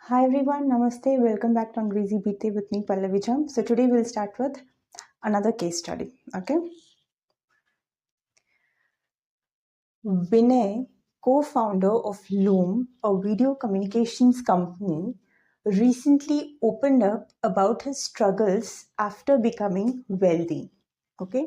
Hi everyone, Namaste. Welcome back to Angrezi BT with me, Pallavi Jam. So today we'll start with another case study. Okay. Vinay, co-founder of Loom, a video communications company, recently opened up about his struggles after becoming wealthy. Okay.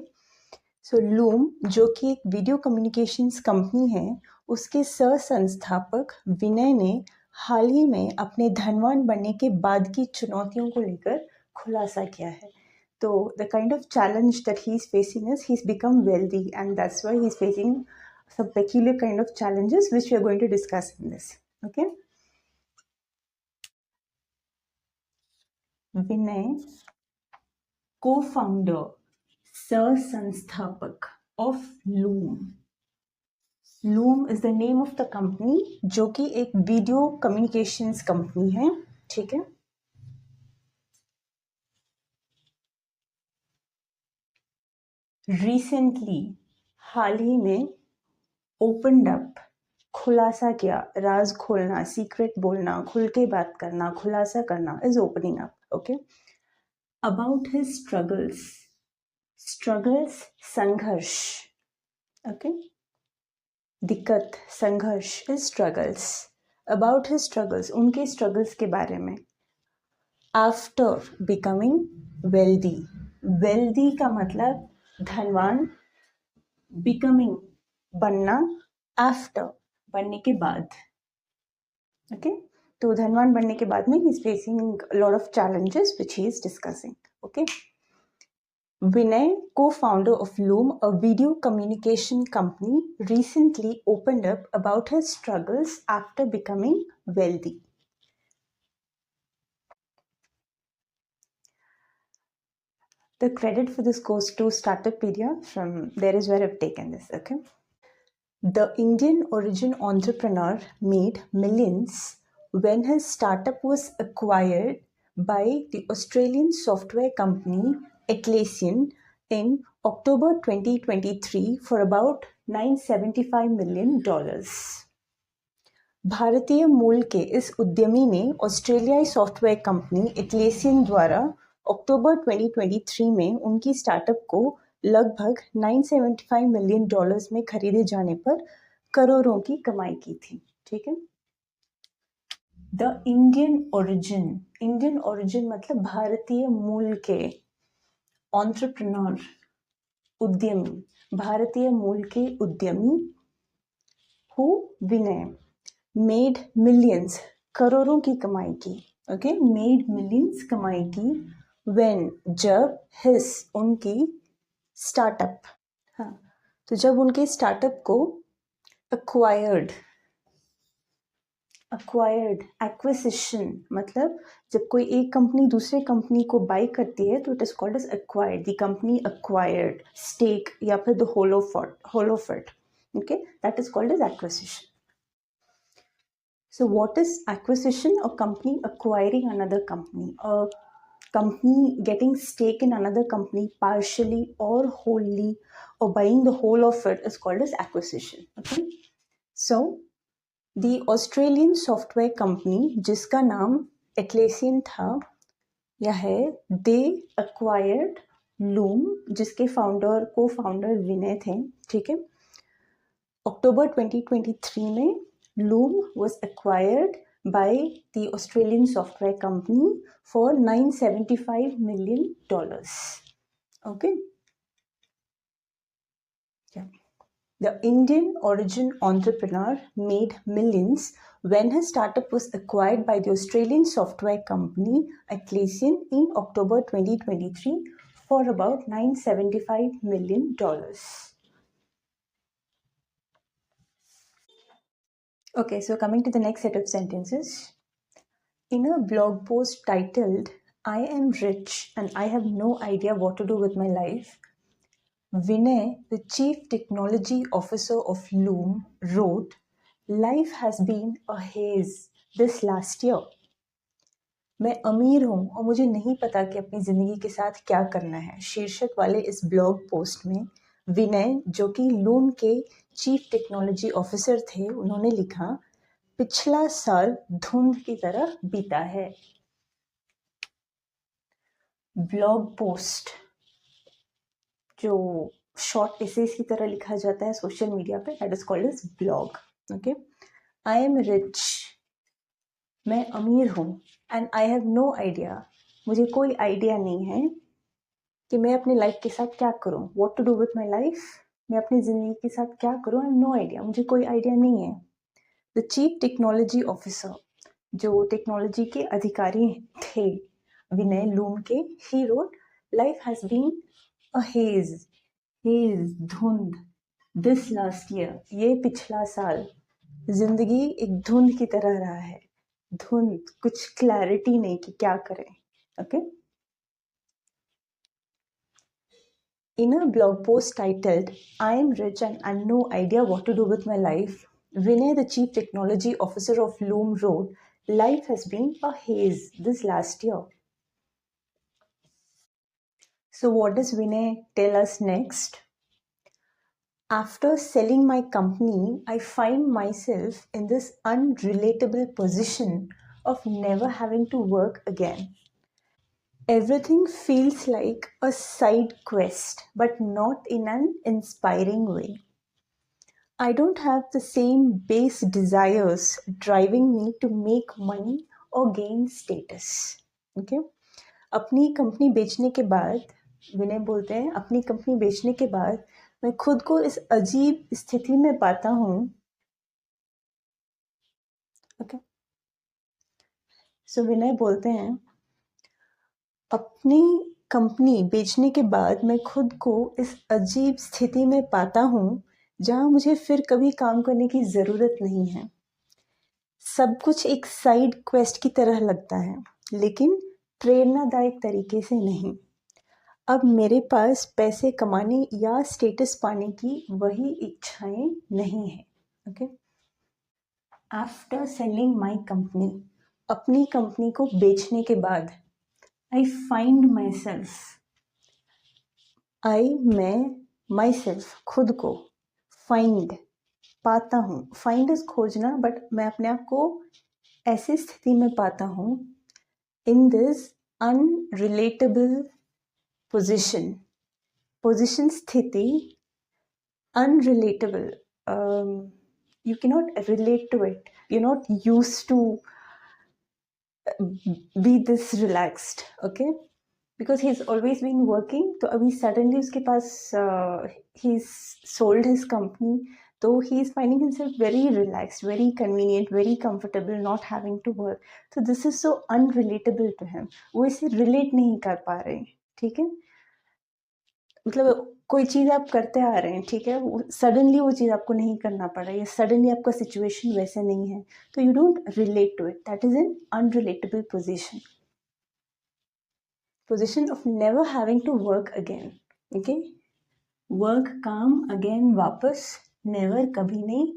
So loom जो कि एक video communications company है, उसके सह संस्थापक विनय ने हाल ही में अपने धनवान बनने के बाद की चुनौतियों को लेकर खुलासा किया है. तो the kind of challenge that he is facing is he is become wealthy and that's why he is facing some peculiar kind of challenges which we are going to discuss in this. Okay. Vinay, co-founder, sir संस्थापक of Loom. Loom is the name of the company जो कि एक video communications company है. ठीक है. Recently, हाल ही में, opened up, खुलासा किया, राज खोलना, सीक्रेट बोलना, खुल के बात करना, खुलासा करना is opening up. Okay. About his struggles, संघर्ष. ओके. दिक्कत, संघर्ष is struggles. About his struggles, उनके स्ट्रगल्स के बारे में. After becoming wealthy. वेल्दी का मतलब धनवान, बिकमिंग बनना, आफ्टर बनने के बाद. ओके. तो धनवान बनने के बाद में he is facing lot of challenges which he is discussing. Okay. Vinay, co-founder of Loom, a video communication company, recently opened up about his struggles after becoming wealthy. The credit for this goes to Startupedia. From there is where I've taken this. Okay. The Indian origin entrepreneur made millions when his startup was acquired by the Australian software company Atlassian in October 2023 for about $975 million. भारतीय मूल के इस उद्यमी ने ऑस्ट्रेलियाई software company एटलेसियन द्वारा अक्टूबर 2023 में उनकी स्टार्टअप को लगभग $975 मिलियन में खरीदे जाने पर करोड़ों की कमाई की थी. ठीक है. द इंडियन ओरिजिन मतलब भारतीय मूल के, एंटरप्रेन्योर उद्यमी, भारतीय मूल के उद्यमी, हु विनय मेड मिलियंस करोड़ों की कमाई की. ओके. मेड मिलियंस कमाई की व्हेन जब हिज उनकी स्टार्टअप, हाँ, तो जब उनके स्टार्टअप को एक्वायर्ड, एक्विजिशन मतलब जब कोई एक कंपनी दूसरे कंपनी को बाय करती है तो it is called as acquired. The company acquired stake या फिर the whole of it. Okay. That is called as acquisition. So what is acquisition? A company acquiring another company. A company getting stake in another company partially or wholly, or buying the whole of it is called as acquisition. Okay. So the Australian software company जिसका नाम Atlassian था या है, they acquired Loom जिसके co-founder विनय थे. ठीक है. अक्टूबर 2023 में Loom was acquired by the Australian software company for $975 million. Okay. Yeah. The Indian origin entrepreneur made millions when his startup was acquired by the Australian software company Atlassian in October 2023 for about $975 million. Okay, so coming to the next set of sentences. In a blog post titled, "I am rich and I have no idea what to do with my life," Vinay, the Chief Technology Officer of Loom, wrote, "Life has been a haze this last year." मैं अमीर हूँ और मुझे नहीं पता कि अपनी ज़िंदगी के साथ क्या करना है, शीर्षक वाले इस ब्लॉग पोस्ट में विनय, जो कि लूम के चीफ टेक्नोलॉजी ऑफिसर थे, उन्होंने लिखा, पिछला साल धुंध की तरह बीता है। ब्लॉग पोस्ट जो शॉर्ट एसेज की तरह लिखा जाता है सोशल मीडिया पे, that is called as blog. Okay, I am rich, मैं अमीर हूँ, and I have no idea, मुझे कोई आइडिया नहीं है कि मैं अपनी लाइफ के साथ क्या करूँ, what to do with my life, मैं अपनी ज़िंदगी के साथ क्या करूँ, आई हैव नो आइडिया, मुझे कोई आइडिया नहीं है। द चीफ टेक्नोलॉजी ऑफिसर, जो टेक्नोलॉजी के अधिकारी थे विनय लूम के, he wrote life has been a haze धुंध दिस लास्ट ईयर, ये पिछला साल जिंदगी एक धुंध की तरह रहा है। धुंध, कुछ क्लैरिटी नहीं कि क्या करें। Okay, in a blog post titled I am rich and I have no idea what to do with my life, Vinay, the chief technology officer of Loom, wrote, life has been a haze this last year. So what does Vinay tell us next? After selling my company, I find myself in this unrelatable position of never having to work again. Everything feels like a side quest, but not in an inspiring way. I don't have the same base desires driving me to make money or gain status. Okay? अपनी company बेचने के बाद, विनय बोलते हैं, अपनी company बेचने के बाद मैं खुद को इस अजीब स्थिति में पाता हूँ। ओके, सो विनय बोलते हैं, अपनी कंपनी बेचने के बाद मैं खुद को इस अजीब स्थिति में पाता हूँ जहाँ मुझे फिर कभी काम करने की ज़रूरत नहीं है। सब कुछ एक साइड क्वेस्ट की तरह लगता है, लेकिन प्रेरणादायक तरीके से नहीं। अब मेरे पास पैसे कमाने या स्टेटस पाने की वही इच्छाएं नहीं है। Okay, after selling my company, अपनी कंपनी को बेचने के बाद, आई फाइंड माई सेल्फ, मैं माई सेल्फ खुद को, फाइंड पाता हूँ, फाइंड इज खोजना, बट मैं अपने आप को ऐसी स्थिति में पाता हूँ, इन दिस अनरिलेटेबल पोजिशन स्थिति, unrelatable, you cannot relate to it, you're not used to be this relaxed. Okay, because he's always been working, तो अभी suddenly उसके पास he's sold his company, तो he is finding himself very relaxed, very convenient, very comfortable, not having to work. So this is so unrelatable to him, वो इसे relate नहीं कर पा रहे। ठीक है, मतलब कोई चीज़ आप करते आ रहे हैं, ठीक है, सडनली वो चीज़ आपको नहीं करना पड़ रही है, सडनली आपका सिचुएशन वैसे नहीं है, तो you don't relate to it, that is an unrelatable position of never having to work again. Okay, work, काम, अगेन, वापस, नेवर, कभी नहीं,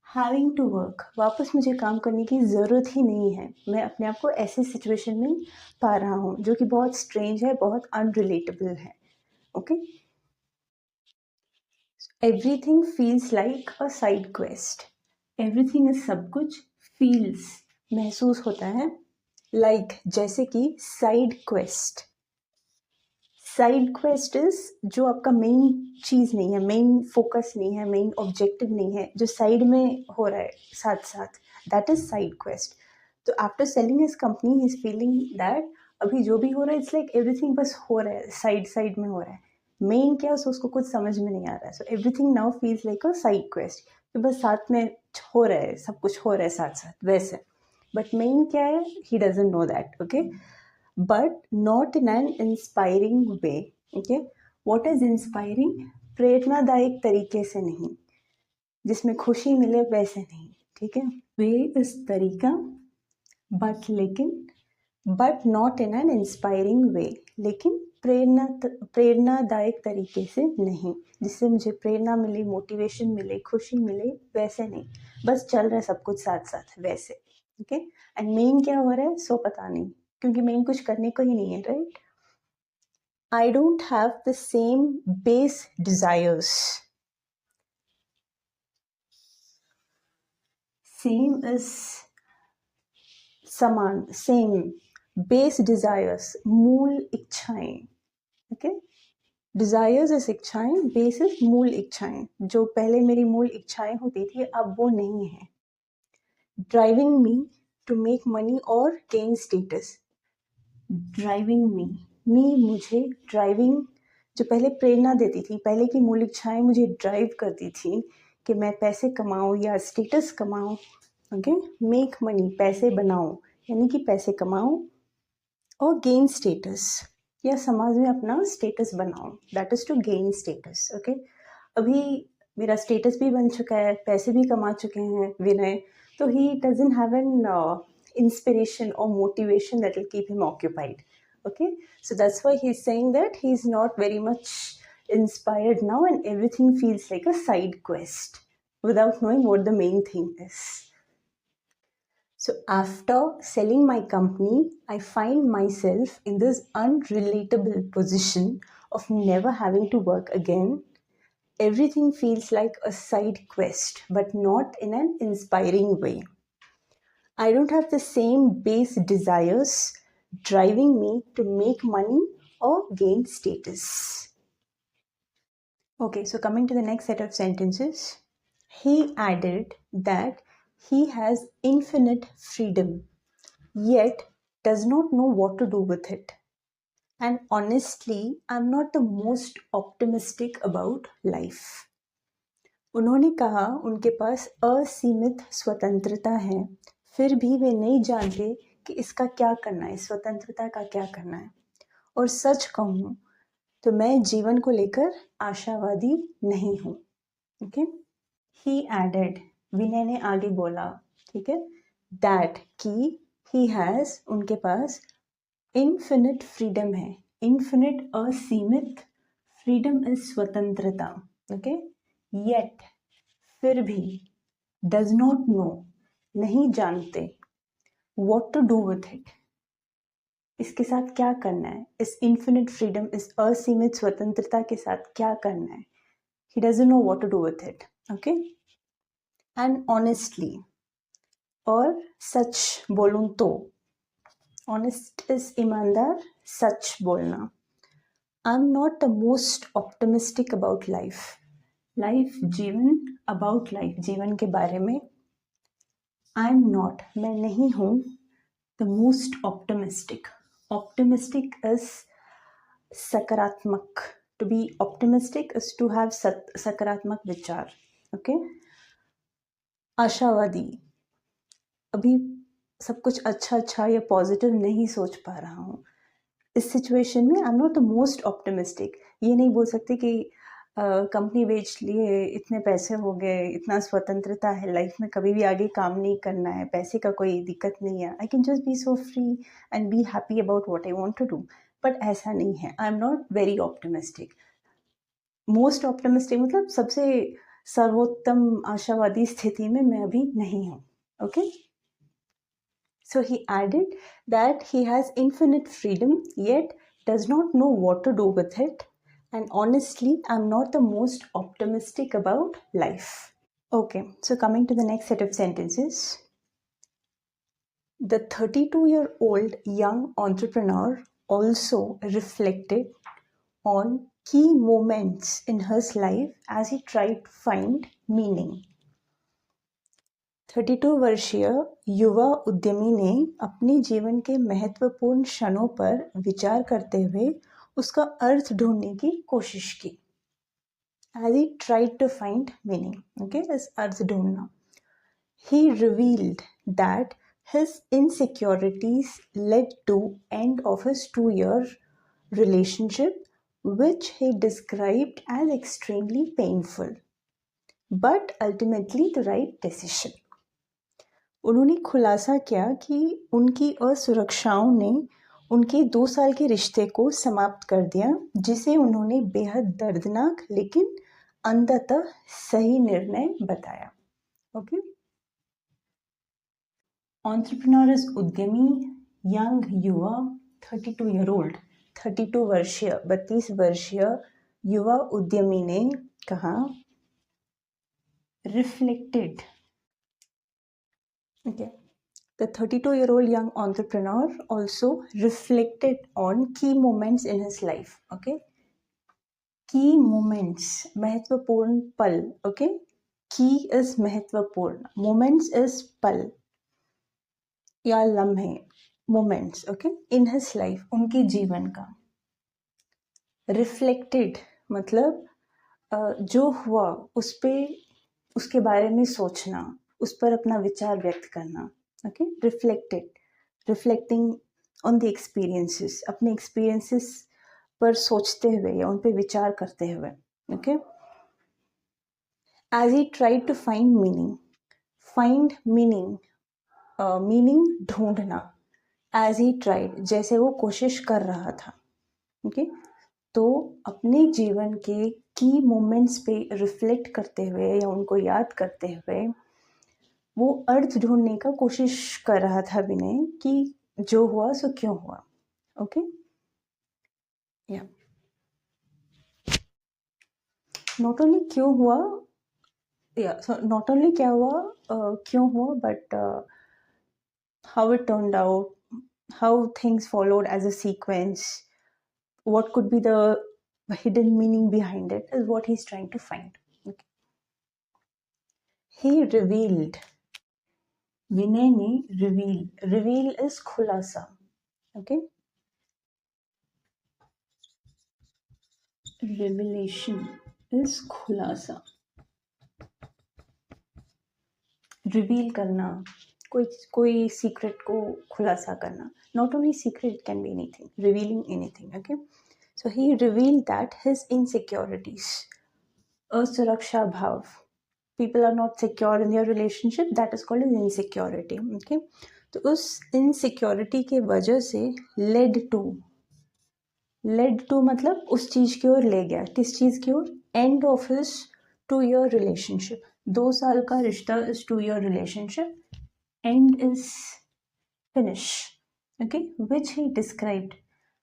हैविंग टू वर्क, वापस मुझे काम करने की ज़रूरत ही नहीं है, मैं अपने आप को ऐसी सिचुएशन में पा रहा हूँ जो कि बहुत स्ट्रेंज है, बहुत अनरिलेटेबल है। Okay, everything feels like a side quest, everything is, सब कुछ, फील्स महसूस होता है, लाइक जैसे कि side quest. Side quest is जो आपका मेन चीज़ नहीं है, मेन फोकस नहीं है, मेन ऑब्जेक्टिव नहीं है, जो साइड में हो रहा है साथ साथ, दैट इज साइड क्वेस्ट। तो after selling his company he is feeling that अभी जो भी हो रहा है इट्स लाइक एवरीथिंग बस हो रहा है, साइड साइड में हो रहा है, मेन क्या है उसको कुछ समझ में नहीं आ रहा है। So everything now feels like अ साइड क्वेस्ट, तो बस साथ में हो रहा है, सब कुछ हो रहा है साथ साथ वैसे, बट मेन क्या है, he doesn't know that. Okay, but not in an inspiring way. Okay, what is inspiring, प्रेरणादायक तरीके से नहीं, जिसमें खुशी मिले वैसे नहीं। ठीक है, वे इस तरीका, बट लेकिन, but not in an inspiring way, लेकिन प्रेरणादायक तरीके से नहीं, जिससे मुझे प्रेरणा मिले, मोटिवेशन मिले, खुशी मिले, वैसे नहीं, बस चल रहा है सब कुछ साथ साथ वैसे। ओके, एंड मेन क्या हो रहा है सो पता नहीं, क्योंकि मेन कुछ करने को ही नहीं है, right. I don't have the same base desires, same is समान, सेम, बेस डिजायर्स, मूल इच्छाएं, ओके, डिजायर्स इज इच्छाएं, बेस इज मूल इच्छाएं, जो पहले मेरी मूल इच्छाएं होती थी अब वो नहीं है। Driving me to make money और गेन स्टेटस, ड्राइविंग मी मुझे, ड्राइविंग जो पहले प्रेरणा देती थी, पहले की मूल इच्छाएं मुझे ड्राइव करती थी कि मैं पैसे कमाऊं या स्टेटस कमाऊं, ओके, मेक मनी पैसे बनाऊं, यानी कि पैसे कमाऊं, और गेन स्टेटस या समाज में अपना स्टेटस बनाऊं, that is to gain status, okay. अभी मेरा स्टेटस भी बन चुका है, पैसे भी कमा चुके हैं विनय, तो he doesn't have an inspiration or motivation that will keep him occupied, okay, so that's why he's saying that he's not very much inspired now and everything feels like a side quest without knowing what the main thing is. So after selling my company, I find myself in this unrelatable position of never having to work again. Everything feels like a side quest but not in an inspiring way. I don't have the same base desires driving me to make money or gain status. Okay, so coming to the next set of sentences, he added that he has infinite freedom, yet does not know what to do with it. And honestly, I'm not the most optimistic about life. उन्होंने कहा उनके पास असीमित स्वतंत्रता है, फिर भी वे नहीं जानते कि इसका क्या करना है, स्वतंत्रता का क्या करना है। और सच कहूँ तो मैं जीवन को लेकर आशावादी नहीं हूँ, ओके। ही एडेड, विनय ने आगे बोला, ठीक है, दैट कि ही हैज़, उनके पास इन्फिनिट फ्रीडम है, इन्फिनिट असीमित, फ्रीडम इज स्वतंत्रता, ओके, येट फिर भी, डज नॉट नो नहीं जानते, what to do with it इसके साथ क्या करना है, इस इन्फिनिट फ्रीडम, इस असीमित स्वतंत्रता के साथ क्या करना है, he doesn't know what to do with it, okay. And honestly, और सच बोलूं तो, ऑनेस्ट इज ईमानदार, सच बोलना। I am not the most optimistic about life, life जीवन, अबाउट लाइफ जीवन के बारे में, आई एम नॉट मैं नहीं हूँ, the most optimistic, optimistic is सकारात्मक, to be optimistic is to have सकारात्मक विचार, ओके। आशावादी, अभी सब कुछ अच्छा या पॉजिटिव नहीं सोच पा रहा हूँ इस सिचुएशन में, आई am not the most optimistic, ये नहीं बोल सकते कि कंपनी बेच लिए, इतने पैसे हो गए, इतना स्वतंत्रता है लाइफ में, कभी भी आगे काम नहीं करना है, पैसे का कोई दिक्कत नहीं है, I can just be so free and be happy about what I want to do, but ऐसा नहीं है, I am not very optimistic. Most optimistic मतलब सबसे सर्वोत्तम आशावादी स्थिति में मैं अभी नहीं हूँ, okay. So he added that he has infinite freedom yet does not know what to do with it, and honestly I'm not the most optimistic about life. Okay, so coming to the next set of sentences, the 32-year-old young entrepreneur also reflected on key moments in his life as he tried to find meaning. 32 वर्षीय युवा उद्यमी ने अपने जीवन के महत्वपूर्ण क्षणों पर विचार करते हुए उसका अर्थ ढूंढने की कोशिश की, as he tried to find meaning, okay, इस अर्थ ढूंढना। He revealed that his insecurities led to end of his 2-year relationship, which he described as extremely painful, but ultimately the right decision. उन्होंने खुलासा किया कि उनकी असुरक्षाओं ने उनके 2 साल के रिश्ते को समाप्त कर दिया, जिसे उन्होंने बेहद दर्दनाक लेकिन अंततः सही निर्णय बताया, ओके। एंटरप्रेन्योर इज उद्यमी, यंग युवा, 32-year-old 32 वर्षीय 32 वर्षीय युवा उद्यमी ने कहा, reflected Okay. The 32-year-old young entrepreneur also reflected on key moments in his life. Okay. Key moments, महत्वपूर्ण पल. Okay. Key is महत्वपूर्ण. Moments is पल या लम्हे. Moments. Okay. In his life, उनके जीवन का. Reflected मतलब जो हुआ उस पे उसके बारे में सोचना, उस पर अपना विचार व्यक्त करना. Okay. Reflecting on the experiences, अपने एक्सपीरियंसेस पर सोचते हुए या उन पे विचार करते हुए. Okay. As he tried to find meaning, meaning ढूंढना. एज ही ट्राइड, जैसे वो कोशिश कर रहा था. ओके. तो अपने जीवन के की मोमेंट्स पे रिफ्लेक्ट करते हुए या उनको याद करते हुए वो अर्थ ढूंढने का कोशिश कर रहा था विनय कि जो हुआ सो क्यों हुआ. ओके. या नॉट ओनली क्यों हुआ, नॉट ओनली क्या हुआ, क्यों हुआ, but how it turned out, how things followed as a sequence, what could be the hidden meaning behind it is what he's trying to find. Okay. He revealed, विनय ने reveal is खुलासा. Okay. Revelation is खुलासा, reveal करना, कोई secret को खुलासा करना. Not only secret, it can be anything, revealing anything. Okay. So he reveal that his insecurities, असुरक्षा भाव. People are not secure in their relationship, that is called as insecurity. Okay. तो उस insecurity के वजह से led to मतलब उस चीज की ओर ले गया. किस चीज की ओर? End of his 2-year relationship. 2 साल का रिश्ता is 2-year relationship. End is finish. Okay. Which he described.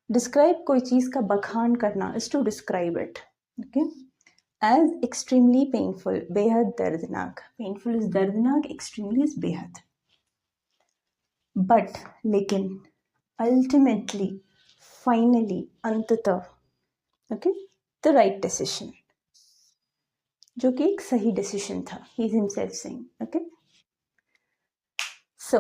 Describe कोई चीज का बखान करना is to describe it. Okay. As extremely painful, बेहद दर्दनाक. Painful is दर्दनाक, extremely is बेहद. But लेकिन ultimately, finally, अंततः, okay, the right decision, जो कि एक सही decision था. He is himself saying. Okay. So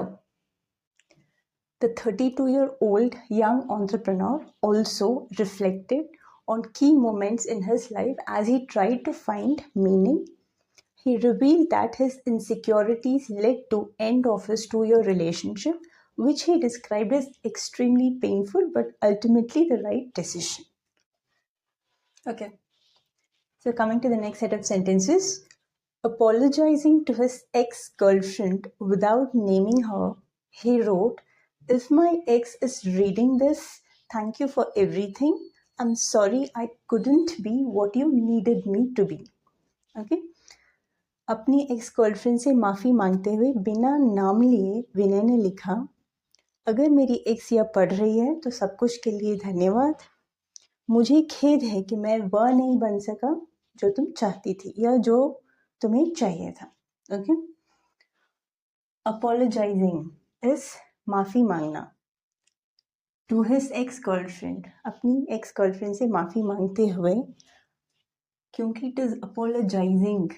the 32-year-old young entrepreneur also reflected on key moments in his life as he tried to find meaning. He revealed that his insecurities led to end of his 2-year relationship, which he described as extremely painful but ultimately the right decision. Okay. So coming to the next set of sentences. Apologizing to his ex-girlfriend without naming her, he wrote, "If my ex is reading this, thank you for everything. I'm sorry I couldn't be what you needed me to be." Okay. अपनी ex girlfriend से माफ़ी मांगते हुए बिना नाम लिए विनय ने लिखा, अगर मेरी एक्स यह पढ़ रही है तो सब कुछ के लिए धन्यवाद. मुझे खेद है कि मैं वह नहीं बन सका जो तुम चाहती थी या जो तुम्हें चाहिए था. ओके. अपोलोजाइजिंग इज माफ़ी मांगना. टू हिज एक्स गर्लफ्रेंड, अपनी एक्स गर्लफ्रेंड से माफ़ी मांगते हुए, क्योंकि it is apologising.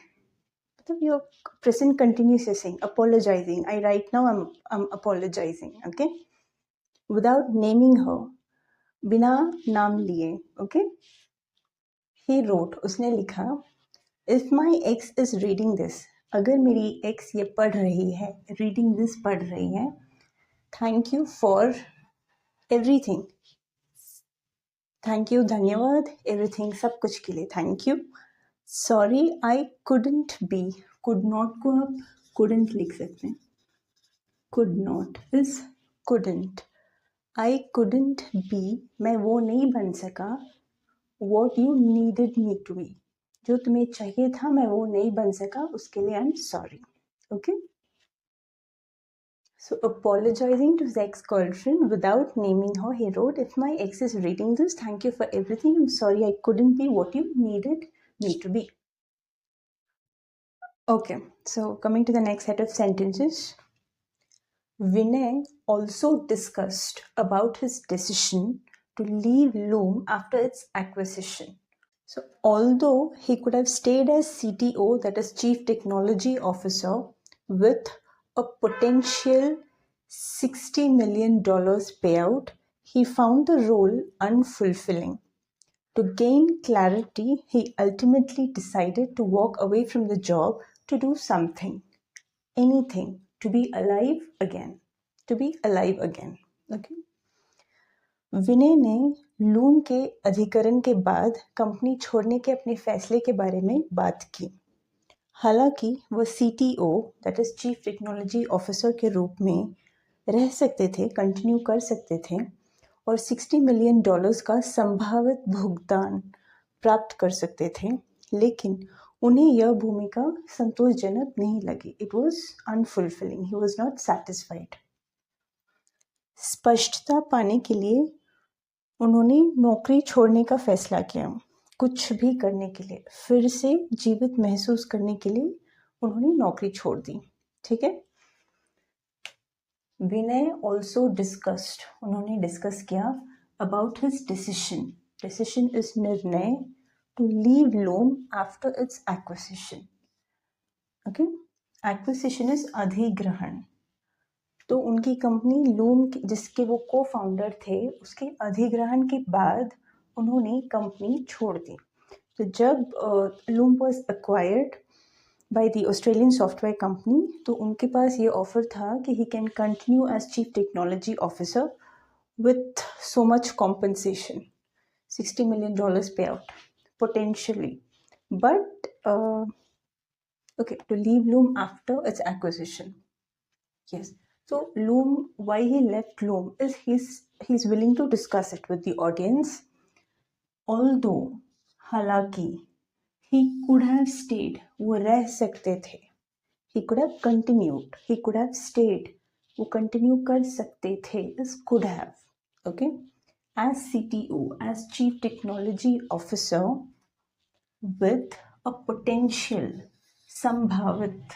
Your present continuous is saying apologizing. Right now I'm apologizing. Okay. Without naming her, बिना नाम लिए. Okay. He wrote, उसने लिखा, if my ex is reading this, अगर मेरी ex ये पढ़ रही है, reading this पढ़ रही है, thank you for everything. Thank you, धन्यवाद, everything, सब कुछ के लिए thank you. Sorry I couldn't be. Could not को आप couldn't लिख सकते हैं. Could not is couldn't. I couldn't be, मैं वो नहीं बन सका. What you needed me to be, जो तुम्हें चाहिए था मैं वो नहीं बन सका, उसके लिए I'm sorry. Okay. So apologizing to his ex-girlfriend without naming her, he wrote, if my ex is reading this, thank you for everything. I'm sorry I couldn't be what you needed me to be. Okay, so coming to the next set of sentences. Vinay also discussed about his decision to leave Loom after its acquisition. So, although he could have stayed as CTO, that is Chief Technology Officer, with a potential $60 million payout, he found the role unfulfilling. To gain clarity, he ultimately decided to walk away from the job to do something, anything, to be alive again. To be alive again. Okay. विनय ने loom के अधिकरण के बाद company छोड़ने के अपने फैसले के बारे में बात की। हालांकि वह CTO, that is chief technology officer के रूप में रह सकते थे, कंटिन्यू कर सकते थे और $60 मिलियन का संभावित भुगतान प्राप्त कर सकते थे, लेकिन उन्हें यह भूमिका संतोषजनक नहीं लगी। It was unfulfilling, he was not satisfied. स्पष्टता पाने के लिए उन्होंने नौकरी छोड़ने का फैसला किया, कुछ भी करने के लिए, फिर से जीवित महसूस करने के लिए उन्होंने नौकरी छोड़ दी। ठीक है। विनय ऑल्सो डिस्कस्ड, उन्होंने डिस्कस किया about his decision, decision is निर्णय, to leave Loom after its acquisition. Okay, acquisition is अधिग्रहण। तो उनकी कंपनी लूम जिसके वो को फाउंडर थे, उसके अधिग्रहण के बाद उन्होंने कंपनी छोड़ दी। तो जब Loom was acquired by the Australian software company, तो उनके पास ये ऑफर था कि he can continue as chief technology officer with so much compensation, $60 million pay out potentially, but okay, to leave Loom after its acquisition. Yes. So Loom, why he left Loom is he's willing to discuss it with the audience. Although, हालांकि, he could have stayed, वो रह सकते थे, he could have continued, he could have stayed, वो continue कर सकते थे, is could have, okay, as CTO, as Chief Technology Officer with a potential, संभावित,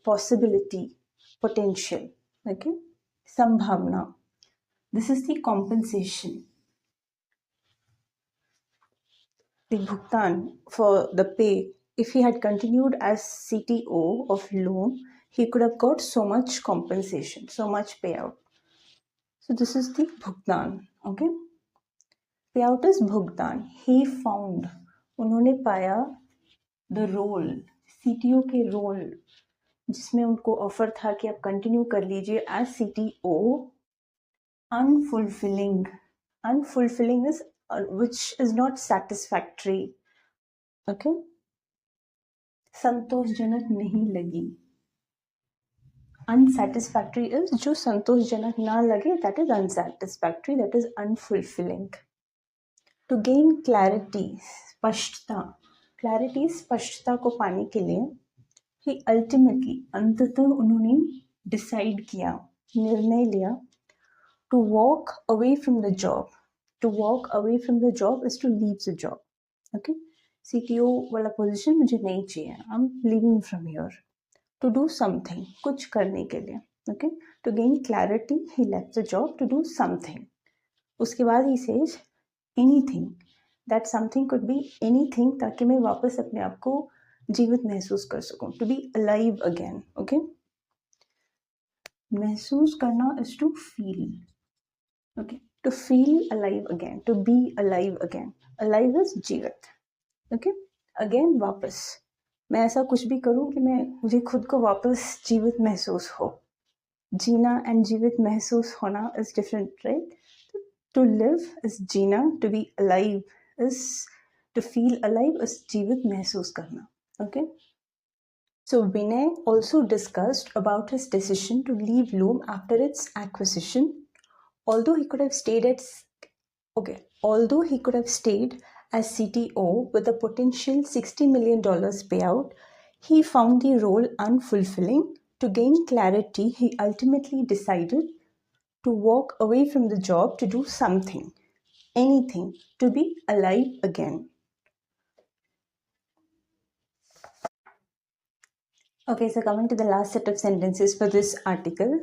possibility, potential, okay, संभावना. This is the compensation, the bhugtan for the pay. If he had continued as CTO of Loom, he could have got so much compensation, so much payout. So this is the bhugtan, okay. Payout is bhugtan. He found, उन्होंने पाया the role, CTO के role जिसमें उनको offer था कि आप continue कर लीजिए as CTO, unfulfilling. Unfulfilling is which is not satisfactory, okay, संतोषजनक नहीं लगी. Unsatisfactory is जो संतोषजनक ना लगे, that is unsatisfactory, that is unfulfilling. To gain clarity, स्पष्टता, clarity, स्पष्टता को पाने के लिए he ultimately, अंततः उन्होंने डिसाइड किया, निर्णय लिया, to walk away from the job. To walk away from the job is to leave the job. Okay, CTO वाला पोजीशन मुझे नहीं चाहिए, I'm leaving from here. To do something, कुछ करने के लिए. Okay, to gain clarity, he left the job to do something. उसके बाद he says anything. That something could be anything, ताकि मैं वापस अपने आप को जीवित महसूस कर सकूं. To be alive again. Okay, महसूस करना is to feel. Okay, to feel alive again, to be alive again. Alive is जीवित. Okay, again वापस. मैं ऐसा कुछ भी करूं कि मुझे खुद को वापस जीवित महसूस हो. जीना and जीवित महसूस होना is different, right? To live is Jeena, to be alive is to feel alive, is जीवित महसूस करना. Okay. So Vinay also discussed about his decision to leave Loom after its acquisition. Although he could have stayed as CTO with a potential $60 million payout, he found the role unfulfilling. To gain clarity, he ultimately decided to walk away from the job to do something, anything, to be alive again. Okay, so coming to the last set of sentences for this article.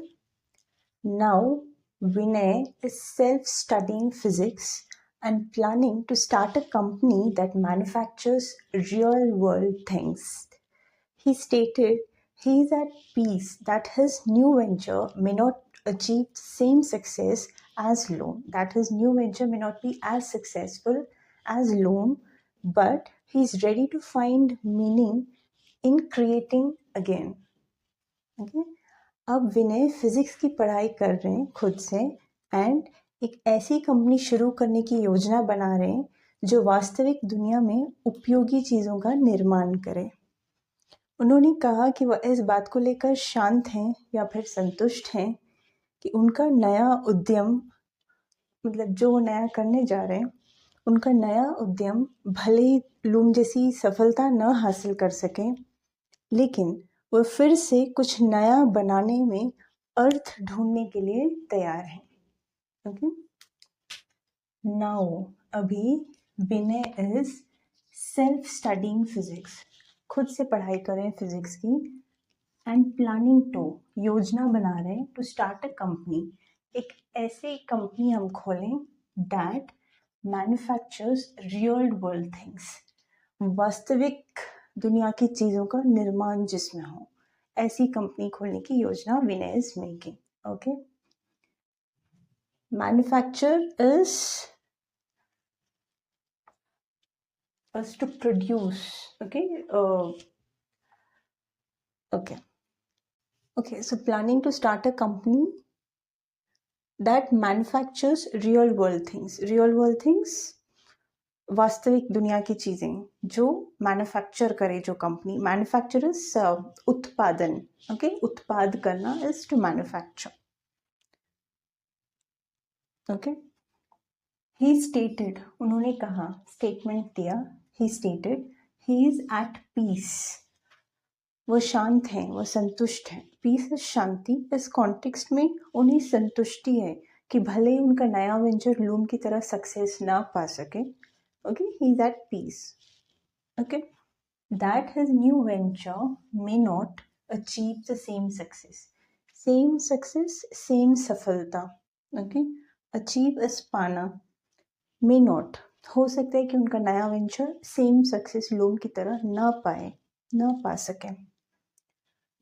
Now, Vinay is self-studying physics and planning to start a company that manufactures real-world things. He stated he is at peace that his new venture may not achieve the same success as Loam, that his new venture may not be as successful as Loam, but he is ready to find meaning in creating again. Okay? अब विनय physics की पढ़ाई कर रहे हैं खुद से and एक ऐसी कंपनी शुरू करने की योजना बना रहे हैं जो वास्तविक दुनिया में उपयोगी चीज़ों का निर्माण करे। उन्होंने कहा कि वह इस बात को लेकर शांत हैं या फिर संतुष्ट हैं कि उनका नया उद्यम, मतलब जो वो नया करने जा रहे हैं, उनका नया उद्यम भले ही लूम जैसी सफलता न हासिल कर सके, लेकिन वह फिर से कुछ नया बनाने में अर्थ ढूंढने के लिए तैयार हैं। ओके, नाउ अभी विनय इज सेल्फ स्टडिंग फिजिक्स, खुद से पढ़ाई कर रहे हैं फिजिक्स की, एंड प्लानिंग टू, योजना बना रहे हैं टू स्टार्ट अ कंपनी, एक ऐसी कंपनी हम खोलें that manufactures real world things, वास्तविक दुनिया की चीज़ों का निर्माण जिसमें हो, ऐसी कंपनी खोलने की योजना Vinay is making. Okay, manufacture is to produce. Okay, okay, so planning to start a company that manufactures real world things, वास्तविक दुनिया की चीजें जो मैन्युफैक्चर करे, जो कंपनी, मैन्युफैक्चर इज उत्पादन. ओके, उत्पाद करना is to manufacture. Okay, he stated, उन्होंने कहा, स्टेटमेंट दिया, he stated he is at peace, वो शांत हैं, वो संतुष्ट हैं. पीस इज शांति. इस कॉन्टेक्स्ट में उन्हें संतुष्टि है कि भले ही उनका नया वेंचर लूम की तरह सक्सेस ना पा सके. Okay, he is at peace. Okay, that his new venture may not achieve the same success. Same success, same सफलता. Okay, achieve is पाना, may not, हो सकता है कि उनका नया वेंचर सेम सक्सेस लूम की तरह ना पाए, ना पा सके,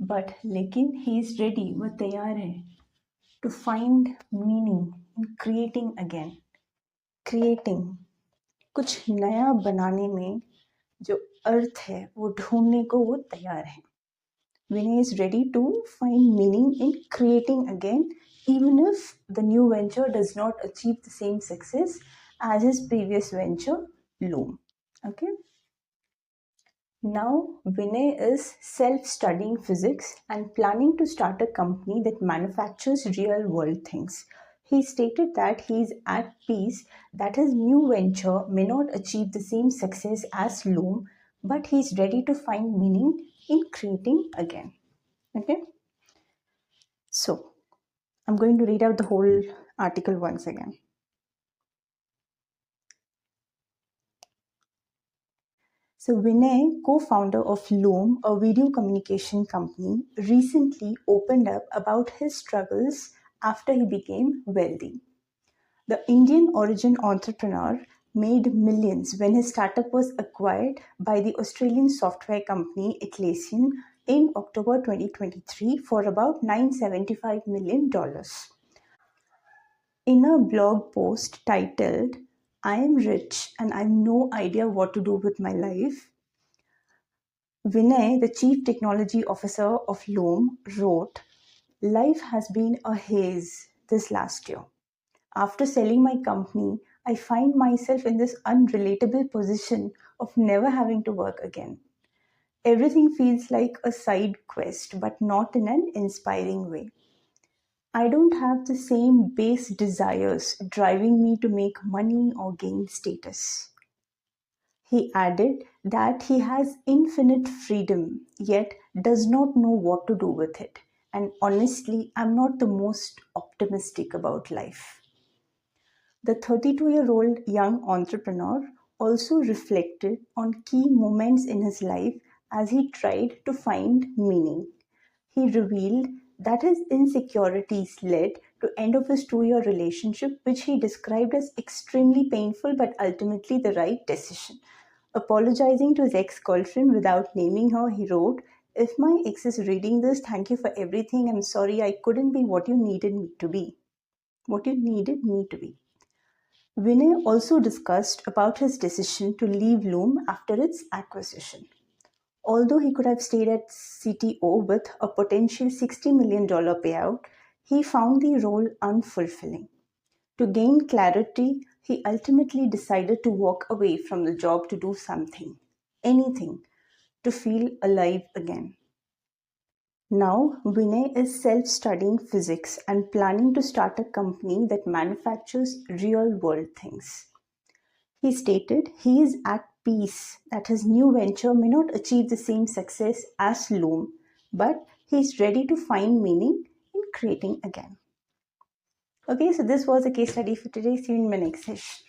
बट लेकिन ही इज रेडी, वह तैयार है, to find meaning in creating again. Creating, कुछ नया बनाने में जो अर्थ है वो ढूंढने को वो तैयार है. Vinay is ready to find meaning in creating again, even if the new venture does not achieve the same success as his previous venture, Loom. Okay. Now, Vinay is self-studying physics and planning to start a company that manufactures real-world things. He stated that he is at peace that his new venture may not achieve the same success as Loom, but he is ready to find meaning in creating again. Okay, so I'm going to read out the whole article once again. So Vinay, co-founder of Loom, a video communication company, recently opened up about his struggles after he became wealthy. The Indian origin entrepreneur made millions when his startup was acquired by the Australian software company Atlassian in October 2023 for about $975 million. In a blog post titled, "I am rich and I have no idea what to do with my life," Vinay, the Chief Technology Officer of Loom, wrote, "Life has been a haze this last year. After selling my company, I find myself in this unrelatable position of never having to work again. Everything feels like a side quest, but not in an inspiring way. I don't have the same base desires driving me to make money or gain status." He added that he has infinite freedom, yet does not know what to do with it. And honestly, I'm not the most optimistic about life. The 32-year-old young entrepreneur also reflected on key moments in his life as he tried to find meaning. He revealed that his insecurities led to end of his 2-year relationship, which he described as extremely painful but ultimately the right decision. Apologizing to his ex-girlfriend without naming her, he wrote, "If my ex is reading this, thank you for everything. I'm sorry I couldn't be what you needed me to be." What you needed me to be. Vinay also discussed about his decision to leave Loom after its acquisition. Although he could have stayed at CTO with a potential $60 million payout, he found the role unfulfilling. To gain clarity, he ultimately decided to walk away from the job to do something, anything, to feel alive again. Now, Vinay is self-studying physics and planning to start a company that manufactures real-world things. He stated he is at peace that his new venture may not achieve the same success as Loom, but he is ready to find meaning in creating again. Okay, so this was a case study for today. See you in my next session.